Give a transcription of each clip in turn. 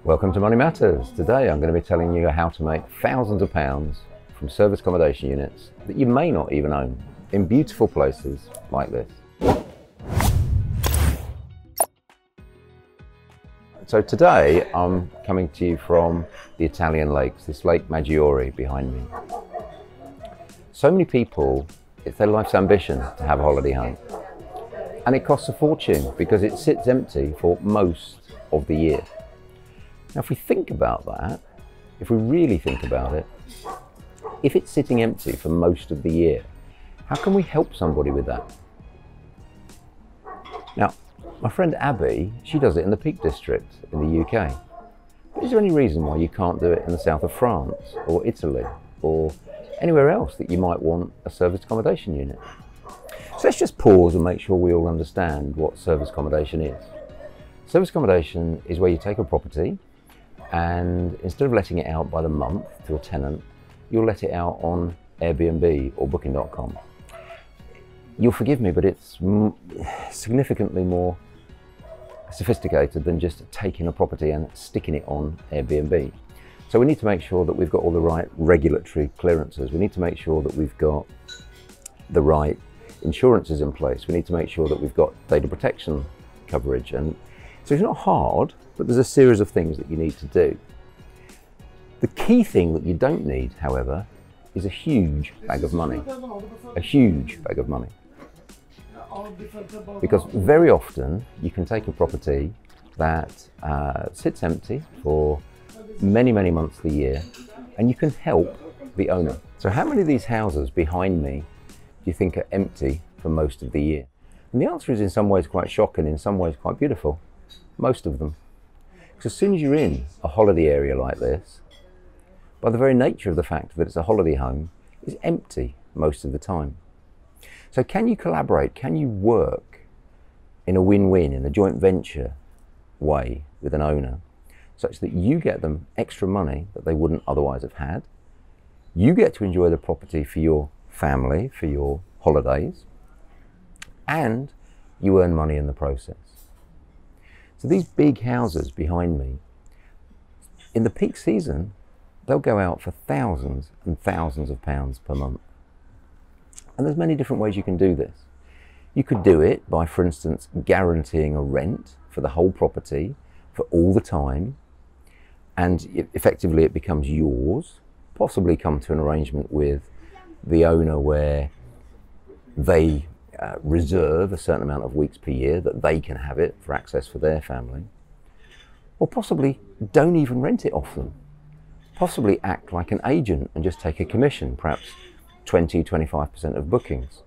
Welcome to Money Matters. Today I'm going to be telling you how to make thousands of pounds from service accommodation units that you may not even own in beautiful places like this. So today I'm coming to you from the Italian lakes, this Lake Maggiore behind me. So many people, it's their life's ambition to have a holiday home. And it costs a fortune because it sits empty for most of the year. Now, if we think about that, if we really think about it, if it's sitting empty for most of the year, how can we help somebody with that? Now, my friend Abby, she does it in the Peak District in the UK. But is there any reason why you can't do it in the south of France or Italy or anywhere else that you might want a serviced accommodation unit? So let's just pause and make sure we all understand what serviced accommodation is. Serviced accommodation is where you take a property and instead of letting it out by the month to a tenant, you'll let it out on Airbnb or Booking.com. You'll forgive me, but it's significantly more sophisticated than just taking a property and sticking it on Airbnb. So we need to make sure that we've got all the right regulatory clearances. We need to make sure that we've got the right insurances in place. We need to make sure that we've got data protection coverage. And so it's not hard, but there's a series of things that you need to do. The key thing that you don't need, however, is a huge bag of money. A huge bag of money. Because very often you can take a property that sits empty for many, many months of the year, and you can help the owner. So how many of these houses behind me do you think are empty for most of the year? And the answer is in some ways quite shocking, in some ways quite beautiful. Most of them. Because as soon as you're in a holiday area like this, by the very nature of the fact that it's a holiday home, it's empty most of the time. So can you collaborate? Can you work in a win-win, in a joint venture way with an owner, such that you get them extra money that they wouldn't otherwise have had? You get to enjoy the property for your family, for your holidays, and you earn money in the process. So these big houses behind me, in the peak season, they'll go out for thousands and thousands of pounds per month. And there's many different ways you can do this. You could do it by, for instance, guaranteeing a rent for the whole property for all the time, and effectively it becomes yours. Possibly come to an arrangement with the owner where they reserve a certain amount of weeks per year that they can have it for access for their family. Or possibly don't even rent it off them. Possibly act like an agent and just take a commission, perhaps 20–25% of bookings.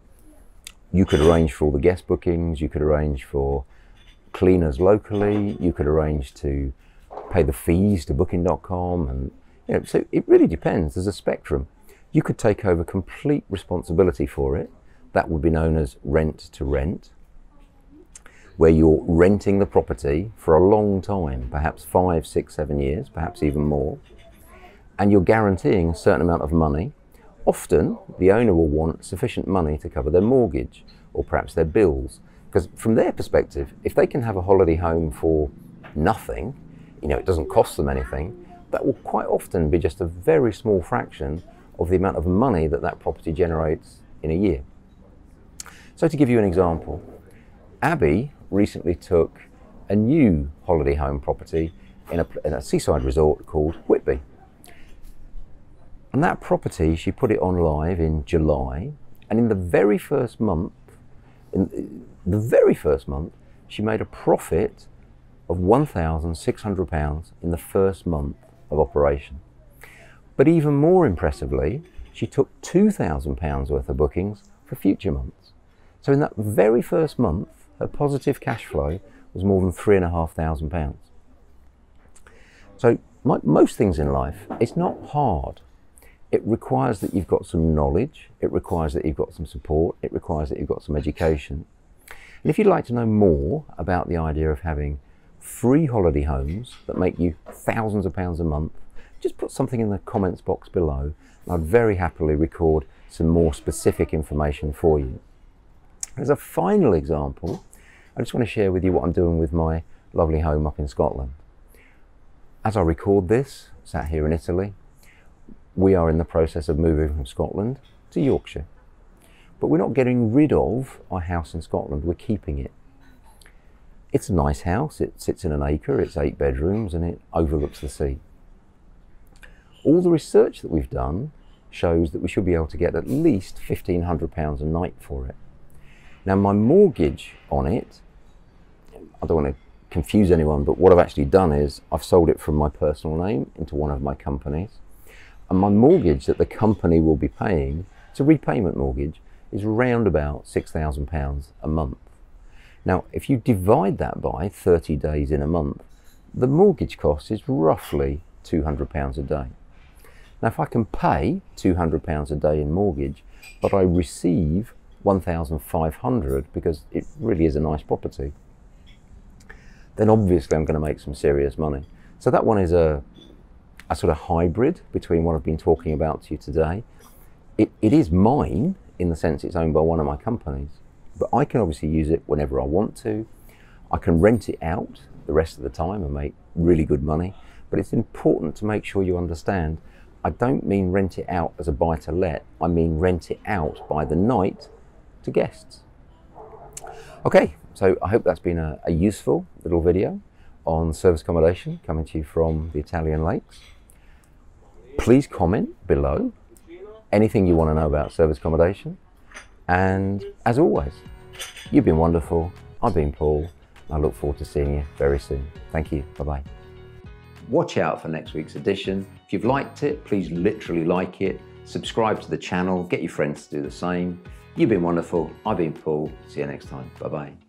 You could arrange for all the guest bookings, you could arrange for cleaners locally, you could arrange to pay the fees to Booking.com, and so it really depends. There's a spectrum. You could take over complete responsibility for it. That would be known as rent to rent, where you're renting the property for a long time, perhaps 5, 6, 7 years, perhaps even more, and you're guaranteeing a certain amount of money. Often the owner will want sufficient money to cover their mortgage or perhaps their bills, because from their perspective, if they can have a holiday home for nothing, it doesn't cost them anything, that will quite often be just a very small fraction of the amount of money that that property generates in a year. So to give you an example, Abby recently took a new holiday home property in a seaside resort called Whitby. And that property, she put it on live in July, and in the very first month, she made a profit of £1,600 in the first month of operation. But even more impressively, she took £2,000 worth of bookings for future months. So in that very first month, her positive cash flow was more than £3,500. So like most things in life, it's not hard. It requires that you've got some knowledge, it requires that you've got some support, it requires that you've got some education. And if you'd like to know more about the idea of having free holiday homes that make you thousands of pounds a month, just put something in the comments box below, and I'd very happily record some more specific information for you. As a final example, I just want to share with you what I'm doing with my lovely home up in Scotland. As I record this, sat here in Italy, we are in the process of moving from Scotland to Yorkshire. But we're not getting rid of our house in Scotland, we're keeping it. It's a nice house, it sits in an acre, it's 8 bedrooms and it overlooks the sea. All the research that we've done shows that we should be able to get at least £1,500 a night for it. Now my mortgage on it, I don't want to confuse anyone, but what I've actually done is I've sold it from my personal name into one of my companies, and my mortgage that the company will be paying, it's a repayment mortgage, is around about £6,000 a month. Now if you divide that by 30 days in a month, the mortgage cost is roughly £200 a day. Now if I can pay £200 a day in mortgage, but I receive £1,500 because it really is a nice property, then obviously I'm going to make some serious money. So that one is a sort of hybrid between what I've been talking about to you today. It is mine in the sense it's owned by one of my companies, but I can obviously use it whenever I want to. I can rent it out the rest of the time and make really good money, but it's important to make sure you understand I don't mean rent it out as a buy to let, I mean rent it out by the night to guests. Okay, so I hope that's been a useful little video on service accommodation coming to you from the Italian lakes. Please comment below anything you want to know about service accommodation. And as always, you've been wonderful. I've been Paul. I look forward to seeing you very soon. Thank you. Bye-bye. Watch out for next week's edition. If you've liked it, please literally like it. Subscribe to the channel. Get your friends to do the same. You've been wonderful. I've been Paul. See you next time. Bye-bye.